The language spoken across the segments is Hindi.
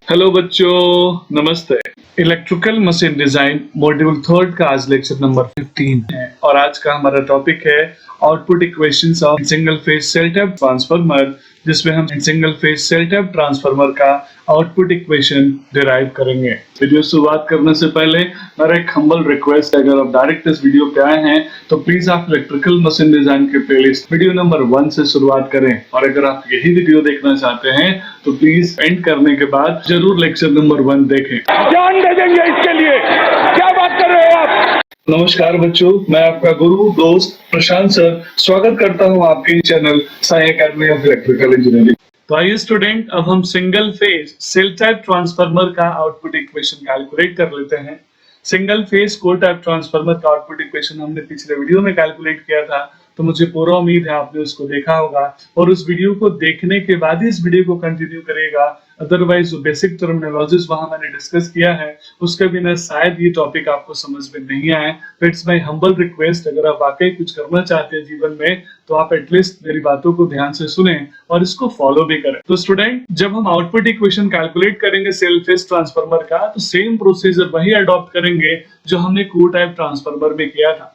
हेलो बच्चों, नमस्ते। Electrical machine design module third का आज लेक्चर नंबर 15 है और आज का हमारा टॉपिक है output equations of single phase cell type transformer, जिसमें हम single phase cell type transformer का आउटपुट इक्वेशन डिराइव करेंगे। वीडियो शुरुआत करने से पहले मेरा एक हम्बल रिक्वेस्ट है, अगर आप डायरेक्ट इस वीडियो पे आए हैं तो प्लीज आप इलेक्ट्रिकल मशीन डिजाइन के प्लेलिस्ट वीडियो नंबर 1 से शुरुआत करें, और अगर आप यही वीडियो देखना चाहते हैं तो प्लीज एंड करने के बाद जरूर लेक्चर नंबर 1 देखें। जान दे देंगे इसके लिए, क्या बात कर रहे हो आप? नमस्कार बच्चों, मैं आपका गुरु दोस्त प्रशांत सर स्वागत करता हूं आपके channel Sai academy of electrical engineering. तो आइए स्टूडेंट, अब हम single phase cell type transformer का आउटपुट इक्वेशन कैलकुलेट कर लेते हैं। Single phase core type transformer का आउटपुट इक्वेशन हमने पिछले वीडियो में कैलकुलेट किया था, तो मुझे पूरा उम्मीद है आपने उसको देखा होगा और उस वीडियो को देखने के बाद ही इस वीडियो को कंटिन्यू करेगा। अदरवाइज जो बेसिक टर्मिनोलॉजीज वहां मैंने डिस्कस किया है उसके बिना शायद ये टॉपिक आपको समझ में नहीं आए। तो इट्स माय हम्बल रिक्वेस्ट, अगर आप वाकई कुछ करना चाहते हैं जीवन में तो आप एटलीस्ट मेरी बातों को ध्यान से सुने और इसको फॉलो भी करें। तो स्टूडेंट, जब हम आउटपुट इक्वेशन कैलकुलेट करेंगे सेल फेज ट्रांसफार्मर का, तो सेम प्रोसीजर वही अडॉप्ट करेंगे जो हमने कोर टाइप ट्रांसफार्मर में किया था।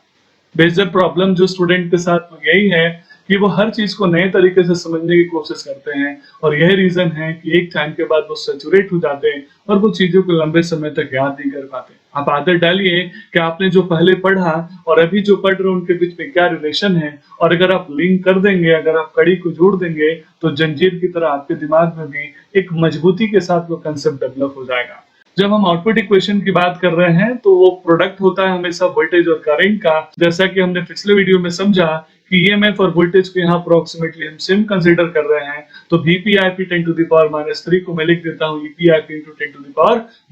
बेसिक प्रॉब्लम जो स्टूडेंट के साथ यही है कि वो हर चीज को नए तरीके से समझने की कोशिश करते हैं, और यही रीजन है कि एक टाइम के बाद वो सैचुरेट हो जाते हैं और वो चीजों को लंबे समय तक याद नहीं कर पाते। आप आदत डालिए कि आपने जो पहले पढ़ा और अभी जो पढ़ रहे हैं उनके बीच में क्या रिलेशन है, और अगर आप लिंक कर देंगे, अगर आप कड़ी को जोड़ देंगे तो जंजीर की तरह आपके दिमाग में भी एक मजबूती के साथ वो कंसेप्ट डेवलप हो जाएगा। जब हम आउटपुट इक्वेशन की बात कर रहे हैं तो वो प्रोडक्ट होता है हमेशा वोल्टेज और करंट का। जैसा कि हमने पिछले वीडियो में समझा कि ईएमएफ और वोल्टेज को यहाँ अप्रोक्सीमेटली हम सेम कंसीडर कर रहे हैं, तो VPIP 10⁻³ को मैं लिख देता हूँ EPIP ×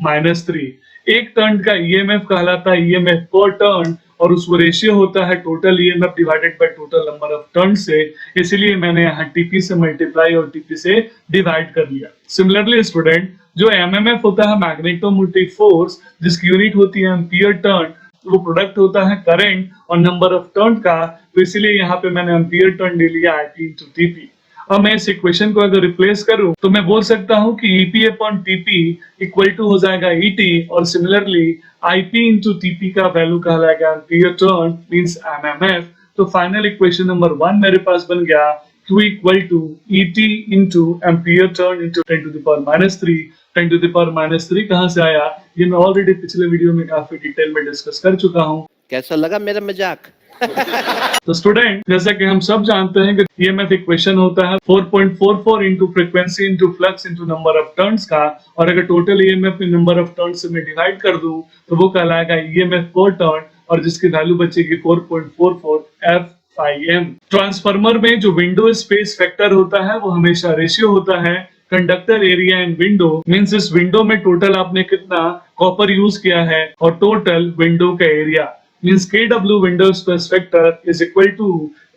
10⁻³ एक टर्न का ईएमएफ कहलाता है ईएमएफ पर टर्न, और उसको रेशियो होता है total EMF divided by total number of turn से, इसलिए मैंने यहाँ टीपी से मल्टीप्लाई और टीपी से डिवाइड कर लिया। सिमिलरली स्टूडेंट, जो एमएमएफ होता है मैग्नेटोमोटिव फोर्स, जिसकी यूनिट होती है एम्पियर टर्न, वो प्रोडक्ट होता है करंट और नंबर ऑफ टर्न का, तो इसलिए यहाँ पे मैंने एम्पियर टर्न ले लिया IP × TP। अब मैं इस इक्वेशन को अगर रिप्लेस करूं तो मैं बोल सकता हूं कि EP/TP इक्वल टू हो जाएगा ET, और सिमिलरली IP × TP का वैल्यू कहलाएगा एम्पियर टर्न मींस MMF। तो फाइनल इक्वेशन नंबर 1 मेरे पास बन गया Q = ET × एम्पियर टर्न × 10⁻³ 10⁻³ कहां से आया, ये मैं ऑलरेडी पिछले वीडियो में काफी डिटेल में डिस्कस कर चुका हूं। कैसा लगा मेरा मजाक? तो स्टूडेंट, जैसा कि हम सब जानते हैं कि ईएमएफ इक्वेशन होता है 4.44 into frequency into flux into number of turns का, और अगर total EMF number of turns से मैं डिवाइड कर दूं तो वो कहलाएगा ईएमएफ पर टर्न, और जिसकी वैल्यू बचेगी 4.44 F/m। ट्रांसफार्मर में जो विंडो स्पेस फैक्टर होता है वो हमेशा रेशियो होता है conductor area and window, means इस विंडो में टोटल आपने कितना कॉपर यूज किया है और टोटल विंडो का area, means KW window space factor is equal to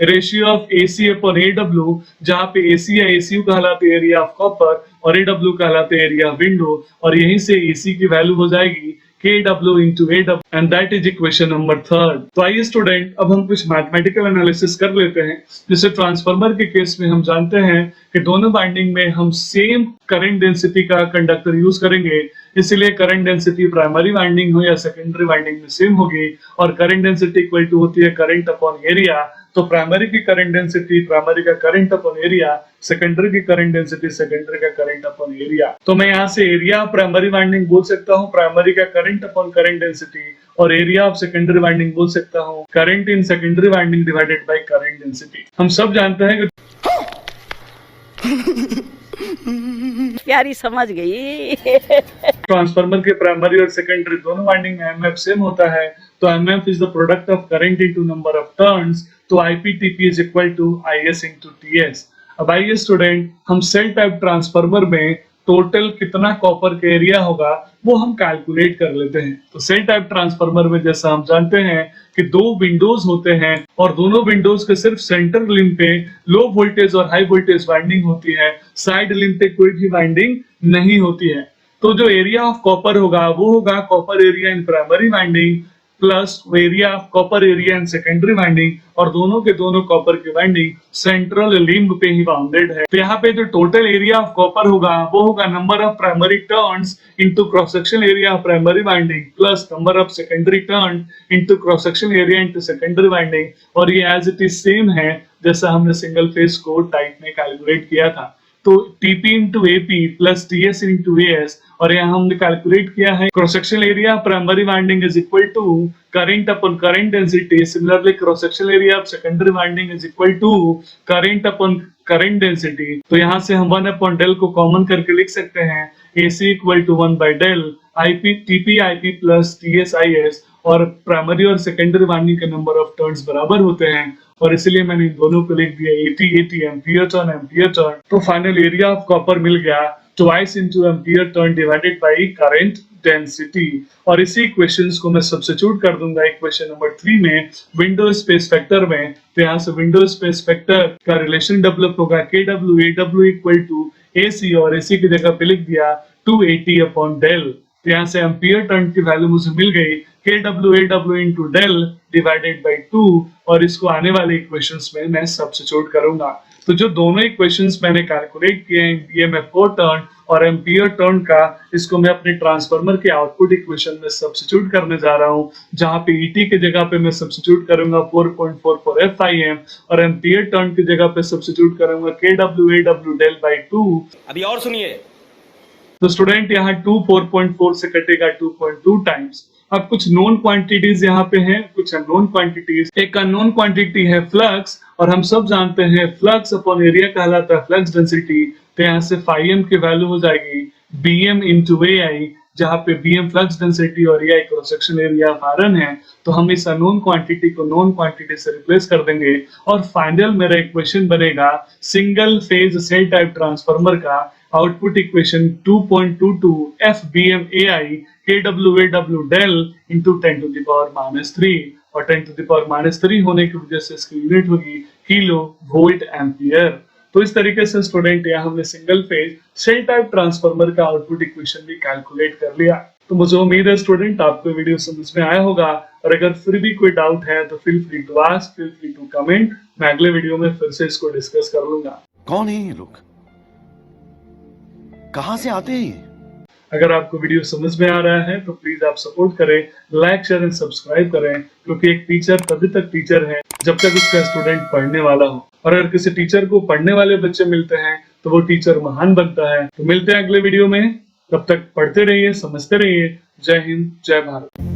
ratio of AC/AW, जहाँ पे AC या ACU कहलाते एरिया ऑफ कॉपर और AW कहलाते एरिया ऑफ विंडो, और यहीं से AC की वैल्यू हो जाएगी KW × AW, and that is equation number 3। तो आइए स्टूडेंट, अब हम कुछ मैथमेटिकल एनालिसिस कर लेते हैं। जैसे ट्रांसफार्मर के केस में हम जानते हैं कि दोनों वाइंडिंग में हम सेम करंट डेंसिटी का कंडक्टर यूज करेंगे, इसलिए करंट डेंसिटी प्राइमरी वाइंडिंग हो या सेकेंडरी वाइंडिंग में सेम होगी, और करंट डेंसिटी इक्वल टू होती है करंट अपॉन एरिया। तो प्राइमरी की करंट डेंसिटी प्राइमरी का करंट अपॉन एरिया, सेकेंडरी की करंट डेंसिटी सेकेंडरी का करंट अपॉन एरिया। तो मैं यहाँ से एरिया प्राइमरी वाइंडिंग बोल सकता हूँ प्राइमरी का करंट अपॉन करंट डेंसिटी, और एरिया ऑफ सेकेंडरी वाइंडिंग बोल सकता हूँ current in secondary winding divided by current density. हम सब जानते हैं कि प्यारी समझ गई। ट्रांसफार्मर के प्राइमरी और सेकेंडरी दोनों वाइंडिंग में एमएफ सेम होता है, तो MF is the product of current into number of turns, तो IPTP is equal to IS × TS। अब आइए स्टूडेंट, हम सेल टाइप ट्रांसफार्मर में टोटल कितना कॉपर का एरिया होगा वो हम कैलकुलेट कर लेते हैं। तो सेल टाइप ट्रांसफार्मर में जैसा हम जानते हैं कि 2 विंडोज होते हैं, और दोनों विंडोज के सिर्फ सेंटर लिंब पे लो वोल्टेज और हाई वोल्टेज वाइंडिंग होती है, साइड लिंब पे कोई भी वाइंडिंग नहीं होती है। तो जो एरिया ऑफ कॉपर होगा वो होगा copper area in primary winding plus area copper area and secondary winding, और दोनों के दोनों कॉपर की वाइंडिंग सेंट्रल लिंब पे ही बाउंडेड है। तो यहाँ पे जो टोटल एरिया ऑफ कॉपर होगा वो होगा number of primary turns into cross section area of primary winding plus number of secondary turn into cross section area into secondary winding, और ये एज इट इज सेम है जैसा हमने सिंगल फेज को टाइप में कैलकुलेट किया था। तो TP into AP plus TS into AS, और यहाँ हमने कैलकुलेट किया है cross section area primary winding is equal to current upon current density. Similarly cross section area of secondary winding is equal to current upon current density. तो यहाँ से हम 1 अपॉन डेल को कॉमन करके लिख सकते हैं AC equal to 1 by del TP IP plus TS IS, और प्राइमरी और सेकेंडरी वाइंडिंग के नंबर ऑफ टर्न्स बराबर होते हैं, और इसलिए मैंने इन दोनों को लिख दिया 80 एम्पियर टर्न। तो फाइनल एरिया ऑफ कॉपर मिल गया twice into ampere turn divided by current density. और इसी इक्वेशंस को मैं सब्स्टिट्यूट कर दूंगा इक्वेशन नंबर 3 में विंडो स्पेस फैक्टर में। तो यहाँ से विंडो स्पेस फैक्टर का रिलेशन डेवलप होगा KW इक्वल टू AC, और AC की जगह पे लिख दिया 280 अपॉन डेल। तो यहाँ से एम्पियर टर्न की वैल्यू मुझे मिल गई KW into del divided by 2, और इसको आने वाले इक्वेशंस में मैं सब्स्टिट्यूट करूंगा। तो जो दोनों इक्वेशंस मैंने कैलकुलेट किए हैं BMF4 टर्न और एम्पियर टर्न का, इसको मैं अपने ट्रांसफार्मर के आउटपुट इक्वेशन में सब्स्टिट्यूट करने जा रहा हूँ, जहाँ पे ET की जगह पे मैं सब्स्टिट्यूट करूंगा 4.44 FIM, और एम्पियर टर्न की जगह पे सब्स्टिट्यूट करूंगा KW डेल बाई 2। अभी और सुनिए। तो स्टूडेंट यहाँ 2 4.4 से कटेगा 2.2 टाइम्स। अब कुछ नोन क्वांटिटीज यहाँ पे हैं, कुछ अननोन क्वांटिटीज। एक अननोन क्वांटिटी है फ्लक्स, और हम सब जानते हैं फ्लक्स अपॉन एरिया कहलाता है फ्लक्स डेंसिटी। तो यहाँ से फाइम की वैल्यू हो जाएगी BM इंटू AI, जहाँ पे BM फ्लक्स डेंसिटी और AI cross section area of iron है। तो हम इस अननोन क्वांटिटी को नोन क्वांटिटी से रिप्लेस कर देंगे, और फाइनल मेरा इक्वेशन बनेगा single phase cell type transformer का output equation 2.22 FBM AI KW del into 10⁻³ और 10⁻³ होने की वजह से इसकी यूनिट होगी किलो वोल्ट एम्पियर। तो इस तरीके से स्टूडेंट यहाँ हमने single phase cell type transformer का आउटपुट इक्वेशन भी कैलकुलेट कर लिया। तो मुझे उम्मीद है स्टूडेंट आपको वीडियो समझ में आया होगा, और अगर फिर भी कोई डाउट है तो feel free to ask, feel free to comment. मैं अगले वीडियो में फिर से इसको डिस्कस कर लूंगा। कौन है ये लोग, कहां से आते हैं? अगर आपको वीडियो समझ में आ रहा है तो प्लीज आप सपोर्ट करें, लाइक शेयर एंड सब्सक्राइब करें, क्योंकि एक टीचर तभी तक टीचर है जब तक उसका स्टूडेंट पढ़ने वाला हो, और अगर किसी टीचर को पढ़ने वाले बच्चे मिलते हैं तो वो टीचर महान बनता है। तो मिलते हैं अगले वीडियो में, तब तक पढ़ते रहिए, समझते रहिए। जय हिंद, जय भारत।